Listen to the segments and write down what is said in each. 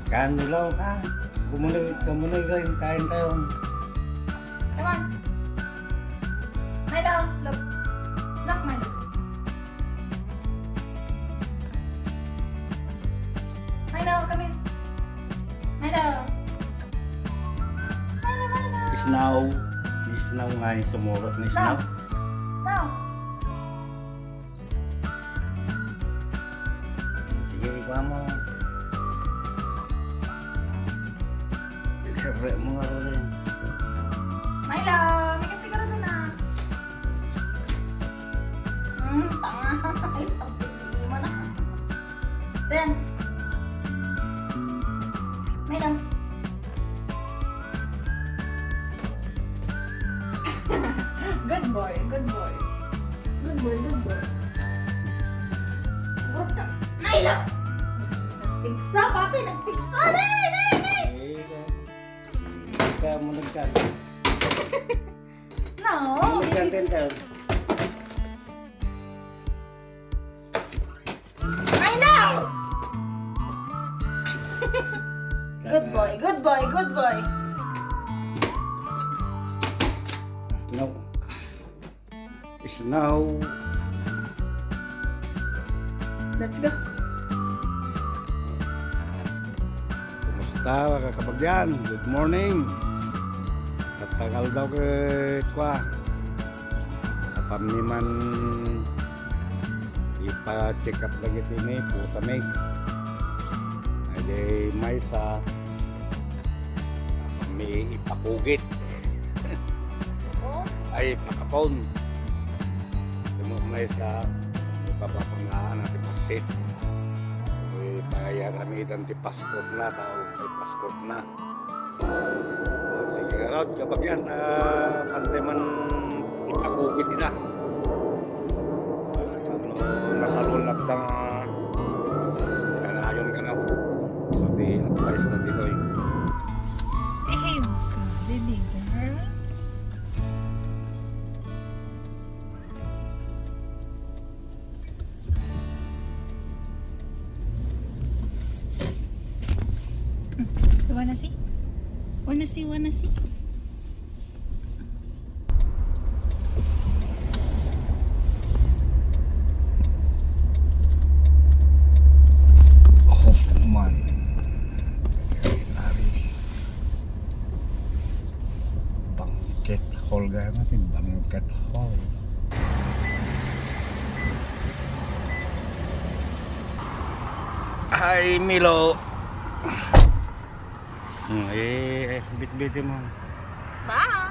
Kain Milo, ha? Kumunay kayo, kain tayo. Come on. Milo, look. Look, Milo. Milo, come here. Milo. Milo. Isnaw. May isnaw nga yung sumurot na isnaw. Snow. Sige, ikaw mo. Siyempre mo nga rin. Milo, may siguro doon na. Tanga. Ay, sabi mo na. Then. Milo. Good boy, good boy. Good boy, good boy. Milo! Nagpigsa, papi! Nagpigsa! Nay! Kaya mo nagkan. No! Nagkantin tayo. Milo! Good boy, good boy, good boy. No. Isnaw. Let's go. Kumusta mga kabagyan? Good morning. Tatagal daw kwa. Kapam ni man ipa-check up lagi ini po sa may. Ay may sa may ipakugit. Ay pakapon. May sa ipapapangaan natin pasit. May pagayaramidan ti passport na tao. May passport na. So, sige nga raw, kabagyan, pantay man ipakugit nila. Nasalunat ng kanayon ka na. So, di advice na dito eh. Behave ka, baby girl. Wanna see? Wanna see? Wanna see? Hoffman Veterinary Banquet Hall gaya natin, Banquet Hall. Hi Milo. Bit-bitin mo. Bye!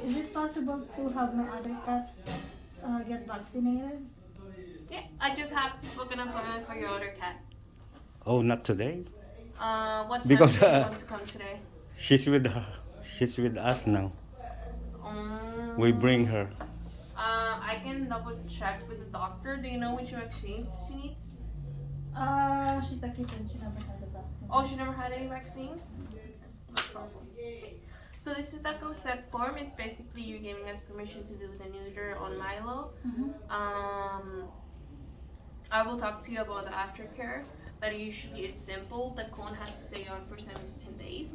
Is it possible to have my other cat get vaccinated? Yeah, I just have to book an appointment for your other cat. Oh, not today? What time Because, do you want to come today? She's with us now. We bring her. I can double check with the doctor. Do you know which vaccines she needs? She's a kitten. She never had a vaccine. Oh, she never had any vaccines? No problem. Okay. So this is the consent form. It's basically you giving us permission to do the neuter on Milo. I will talk to you about the aftercare, but usually it's simple. The cone has to stay on for 7 to 10 days.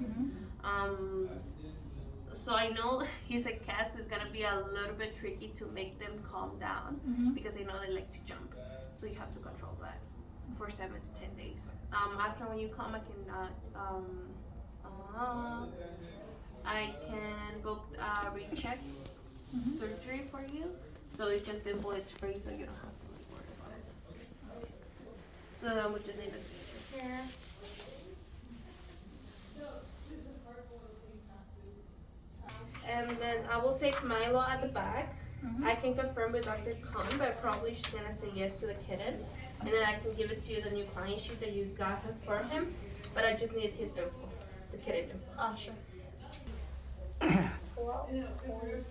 So I know he's a cat, so it's gonna be a little bit tricky to make them calm down because I know they like to jump. So you have to control that for 7 to 10 days. After when you come, I can book a recheck surgery for you. So it's just simple, it's free, so you don't have to like worry about it. Okay. So then we just need to see your hair. And then I will take Milo at the back. I can confirm with Dr. Khan, but probably she's gonna say yes to the kitten. And then I can give it to you the new client sheet that you got for him. But I just need his info, the kitten info. Oh, sure. 12.6.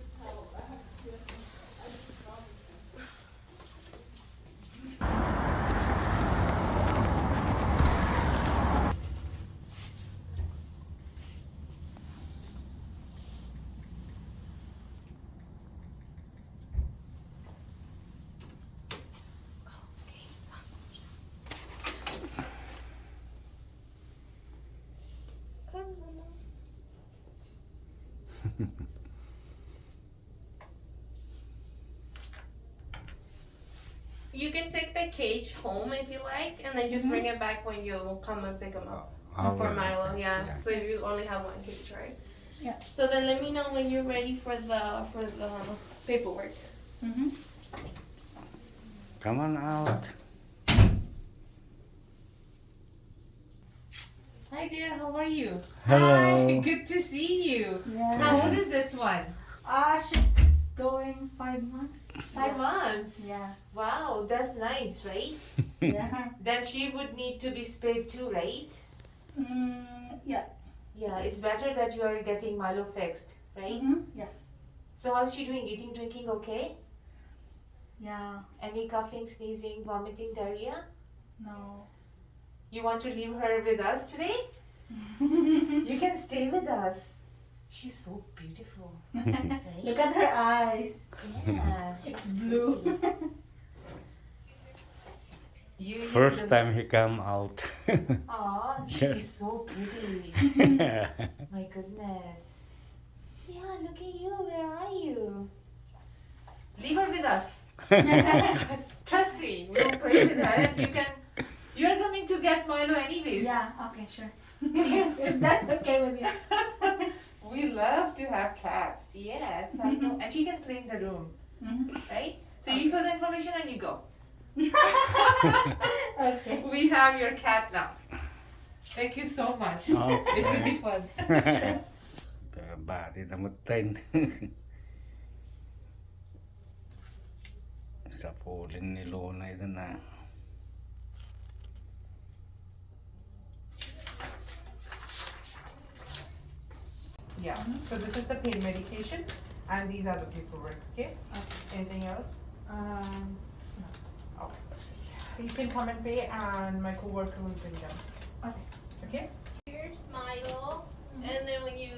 You can take the cage home if you like, and then just bring it back when you come and pick them up. For Milo, yeah. So if you only have one cage, right? Yeah. So then let me know when you're ready for the paperwork. Come on out. Hi there, how are you? Hello. Hi, good to see you. Yeah. How old is this one? She's going 5 months. 5 months. Yeah. Wow, that's nice, right? Yeah. Then she would need to be spayed too, right? Yeah. Yeah, it's better that you are getting Milo fixed, right? Yeah. So how's she doing? Eating, drinking okay? Yeah. Any coughing, sneezing, vomiting, diarrhea? No. You want to leave her with us today? You can stay with us. She's so beautiful. Right? Look at her eyes. Yeah, It's she's blue. pretty. You First time he come out. Aw, she's Yes. so pretty. My goodness. Yeah, look at you. Where are you? Leave her with us. Trust me. We'll play with her and you're coming to get Milo anyways. Yeah. Okay. Sure. Please. If that's okay with you. We love to have cats. Yes, I know. And she can play in the room, right? So you fill the information and you go. Okay. We have your cat now. Thank you so much. Okay. It will be fun. Bati na mo 10. Sa pulin ni Luna ito na. Yeah, so this is the pain medication and these are the paperwork, okay? Anything else? Okay. You can come and pay and my coworker will bring them. Okay? Here's Milo, and then when you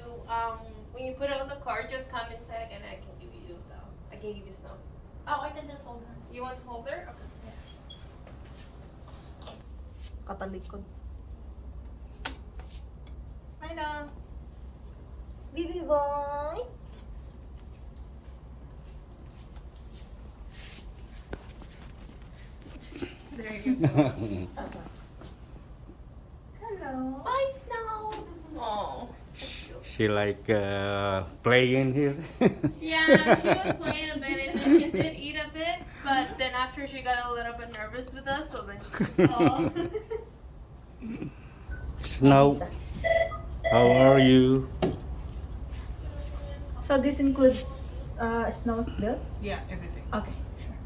put it on the card, just come inside and I can give you snow. Oh, I can just hold her. You want to hold her? Okay. Katalikod. Milo. Baby boy. There you go. Hello. Bye, Snow. Oh. She like playing here. Yeah, she was playing a bit and then she did eat a bit, but then after she got a little bit nervous with us, so then she Snow, how are you? So this includes Snow's bill? Yeah, everything. Okay, sure.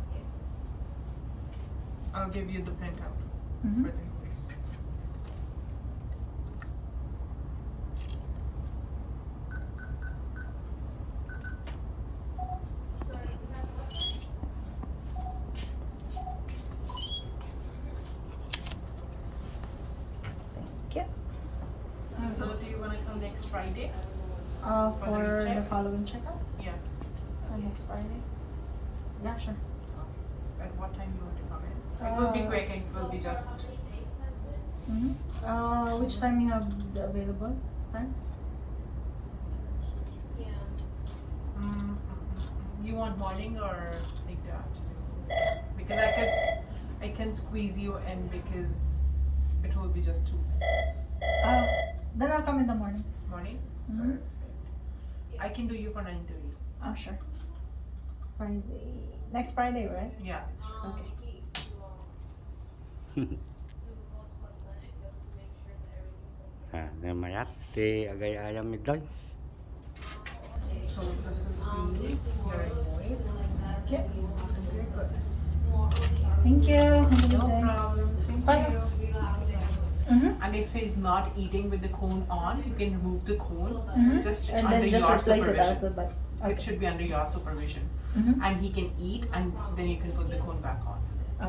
I'll give you the printout Mhm. for the invoice. Thank you. So do you want to come next Friday? For the recheck? following checkup? Yeah. Next Friday? Yeah, sure. At what time you want to come in? It will be quick, it will be just, Which time you have the available time? you want morning or like the afternoon? Because I can squeeze you in because it will be just 2 minutes. Then I'll come in the morning. Morning? Mhm. I can do you for 9:30. Oh, sure. Friday. Next Friday, right? Yeah. Okay. Mayat, agay ayam ito. So this is the your invoice. Okay. Very good. Thank you. No problem. Same to Bye. you. Mm-hmm. And if he's not eating with the cone on, you can remove the cone just And under then just your replace it supervision. out with that. It Okay. should be under your supervision. Mhm. And he can eat and then you can put the cone back on.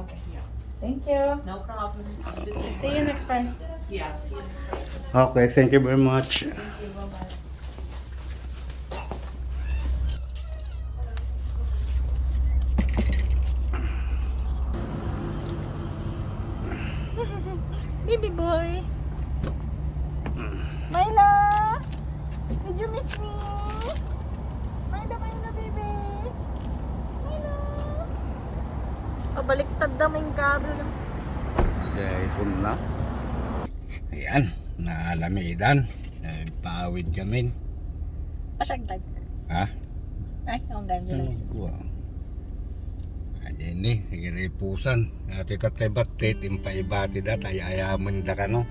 Okay. Yeah. Thank you. No problem. See you next Friday. Yeah. See you next time. Okay, thank you very much. Thank you. Bye-bye. Baby boy. Milo, did you miss me? Pabaliktad na may kabel. Jason na. Ayan, naalamidan. Paawid kami. Pasyagdag. Ha? Ay, ang dami Ano ko? Ayan ni, higiripusan. Ati tatay batit, impaibati da, tayo ayaman da ka no.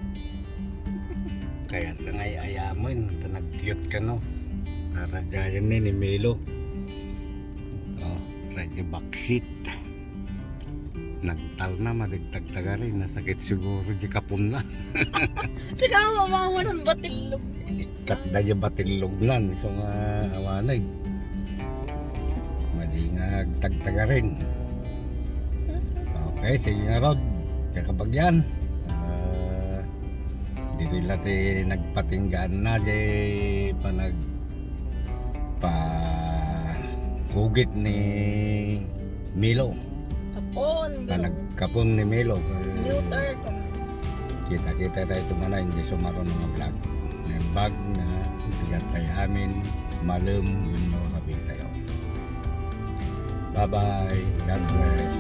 Kaya lang ay ayaman, nag-cute ka no. Naragayan ni Milo. Oh, radyo backseat. Nagtal na, madigtagtaga rin. Nasakit siguro di kapun na. Sigaw, mamawa ng batilog. Ikat na di batilog nan. So nga awanay. Madingag tagtaga rin. Okay, sige nga Rod. Kakabagyan. Dito lati nagpatinggaan na di hugit ni Milo. Kapon. Panagkapon ni Milo. Neuter. Kita-kita tayo tumana hindi sumaro ng mga vlog. May bag na bigat tayo amin. Malum yun mo sabi tayo. Bye bye. God bless.